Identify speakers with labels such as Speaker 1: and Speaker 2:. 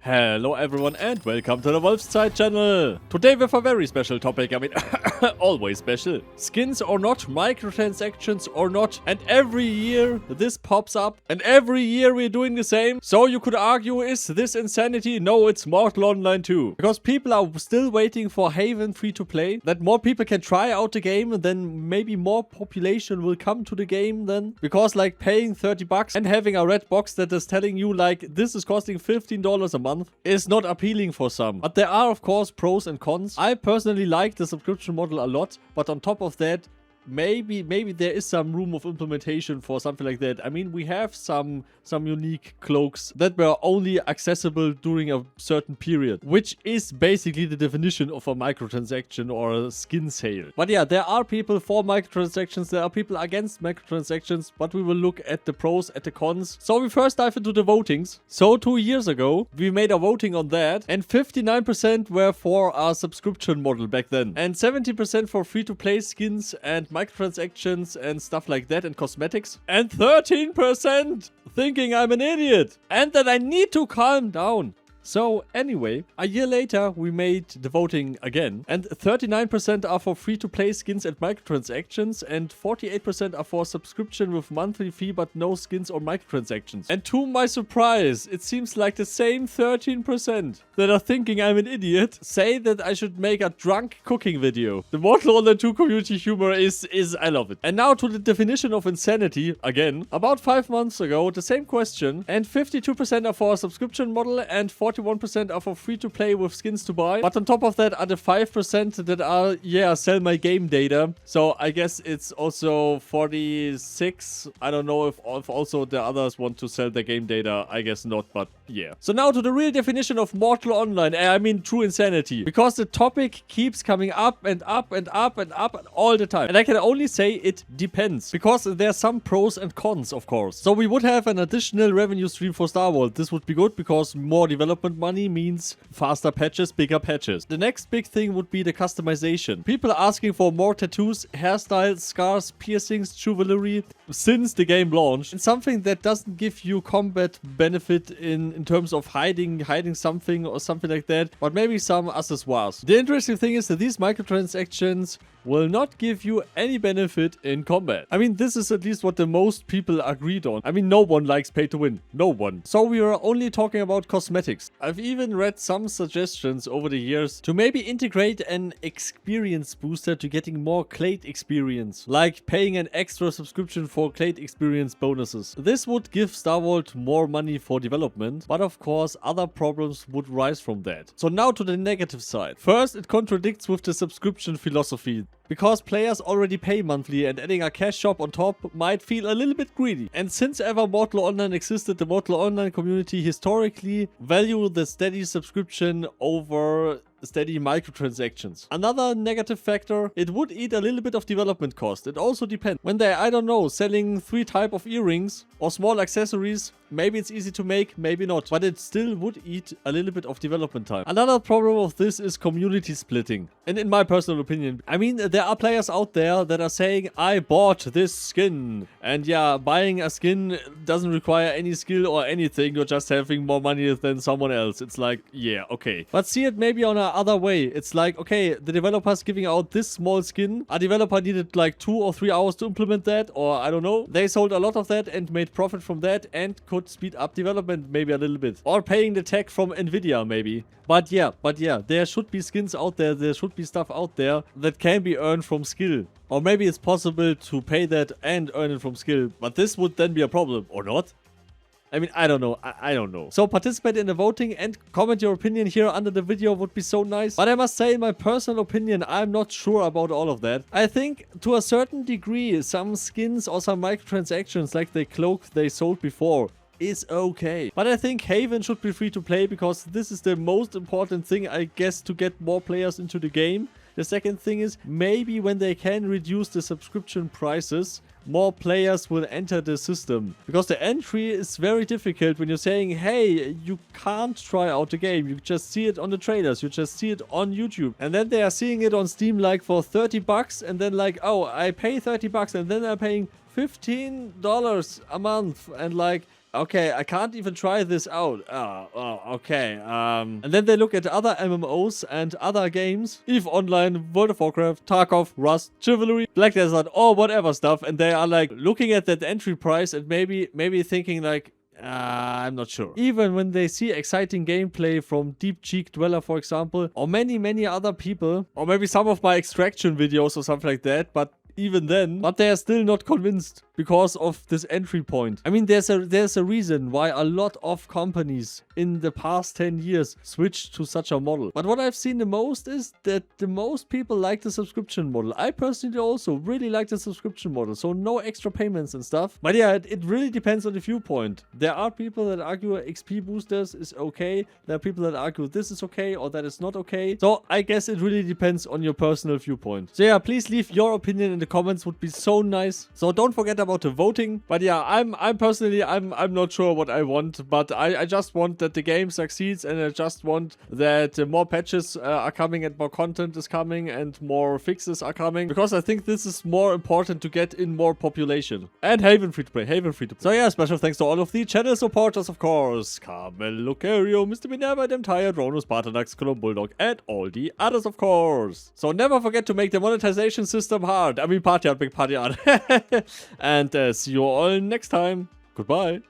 Speaker 1: Hello everyone and welcome to the Wolfzeit channel. Today with a very special topic, always special. Skins or not, microtransactions or not, and every year this pops up and every year we're doing the same. So you could argue, is this insanity? No, it's Mortal Online 2. Because people are still waiting for Haven free to play, that more people can try out the game and then maybe more population will come to the game then. Because like paying 30 bucks and having a red box that is telling you like this is costing $15 a month is not appealing for some. But there are of course pros and cons. I personally like the subscription model a lot, but on top of that, maybe there is some room of implementation for something like that. I mean, we have some unique cloaks that were only accessible during a certain period, which is basically the definition of a microtransaction or a skin sale. But yeah, there are people for microtransactions, there are people against microtransactions, but we will look at the pros, at the cons. So we first dive into the votings. So 2 years ago, we made a voting on that, and 59% were for our subscription model back then, and 70% for free-to-play skins and microtransactions and stuff like that, and cosmetics, and 13% thinking I'm an idiot and that I need to calm down. So anyway, a year later we made the voting again, and 39% are for free-to-play skins and microtransactions, and 48% are for subscription with monthly fee but no skins or microtransactions. And to my surprise, it seems like the same 13% that are thinking I'm an idiot say that I should make a drunk cooking video. The Mortal Online 2 community humor is I love it. And now to the definition of insanity again. About 5 months ago, the same question, and 52% are for a subscription model and 41% are for free to play with skins to buy. But on top of that are the 5% that are, yeah, sell my game data. So I guess it's also 46. I don't know if also the others want to sell their game data. I guess not, but yeah. So now to the real definition of Mortal Online. I mean true insanity. Because the topic keeps coming up and up and up and up and all the time. And I can only say it depends. Because there are some pros and cons, of course. So we would have an additional revenue stream for Star Wars. This would be good because more development money means faster patches, bigger patches. The next big thing would be the customization. People are asking for more tattoos, hairstyles, scars, piercings, jewelry since the game launched. And something that doesn't give you combat benefit in terms of hiding something or something like that, but maybe some accessoires. The interesting thing is that these microtransactions will not give you any benefit in combat. I mean, this is at least what the most people agreed on. I mean, no one likes pay to win. No one. So we are only talking about cosmetics. I've even read some suggestions over the years to maybe integrate an experience booster to getting more Clade experience. Like paying an extra subscription for Clade experience bonuses. This would give Star Wars more money for development, but of course other problems would rise from that. So now to the negative side. First, it contradicts with the subscription philosophy. Because players already pay monthly and adding a cash shop on top might feel a little bit greedy. And since ever Mortal Online existed, the Mortal Online community historically value the steady subscription over steady microtransactions. Another negative factor, it would eat a little bit of development cost. It also depends. When they're, I don't know, selling 3 types of earrings or small accessories, maybe it's easy to make, maybe not. But it still would eat a little bit of development time. Another problem of this is community splitting. And in my personal opinion, I mean, there are players out there that are saying, I bought this skin. And yeah, buying a skin doesn't require any skill or anything. You're just having more money than someone else. It's like, yeah, okay. But see it maybe on a other way. It's like, okay, the developer's giving out this small skin. A developer needed like 2 or 3 hours to implement that, or I don't know. They sold a lot of that and made profit from that and could speed up development maybe a little bit. Or paying the tech from Nvidia maybe. But yeah, there should be skins out there. There should be stuff out there that can be earned from skill. Or maybe it's possible to pay that and earn it from skill. But this would then be a problem, or not? I mean, I don't know. I don't know. So participate in the voting and comment your opinion here under the video would be so nice. But I must say, in my personal opinion, I'm not sure about all of that. I think to a certain degree, some skins or some microtransactions like the cloak they sold before is okay. But I think Haven should be free to play because this is the most important thing, I guess, to get more players into the game. The second thing is maybe when they can reduce the subscription prices, more players will enter the system. Because the entry is very difficult when you're saying, hey, you can't try out the game. You just see it on the trailers. You just see it on YouTube. And then they are seeing it on Steam like for 30 bucks. And then like, oh, I pay 30 bucks and then I'm paying $15 a month. And like, okay, I can't even try this out. Okay. And then they look at other MMOs and other games, EVE Online, World of Warcraft, Tarkov, Rust, Chivalry, Black Desert, or whatever stuff, and they are like looking at that entry price and maybe thinking like, I'm not sure. Even when they see exciting gameplay from Deep Cheek Dweller, for example, or many other people, or maybe some of my extraction videos or something like that, but even then, but they are still not convinced because of this entry point. I mean, there's a reason why a lot of companies in the past 10 years switched to such a model. But what I've seen the most is that the most people like the subscription model. I personally also really like the subscription model, so no extra payments and stuff. But yeah, it really depends on the viewpoint. There are people that argue XP boosters is okay. There are people that argue this is okay or that is not okay. So I guess it really depends on your personal viewpoint. So yeah, please leave your opinion in the comments, would be so nice. So don't forget about the voting. But yeah, I'm personally not sure what I want, but I just want that the game succeeds, and I just want that more patches are coming and more content is coming and more fixes are coming, because I think this is more important to get in more population. And Haven free to play, Haven free to play. So yeah, special thanks to all of the channel supporters, of course. Carmel, Lucario, Mr. Minerva, Dem Tired, Ronus, Spartanax, Colum Bulldog, and all the others, of course. So never forget to make the monetization system hard. I mean, party hard, big party hard. And see you all next time. Goodbye.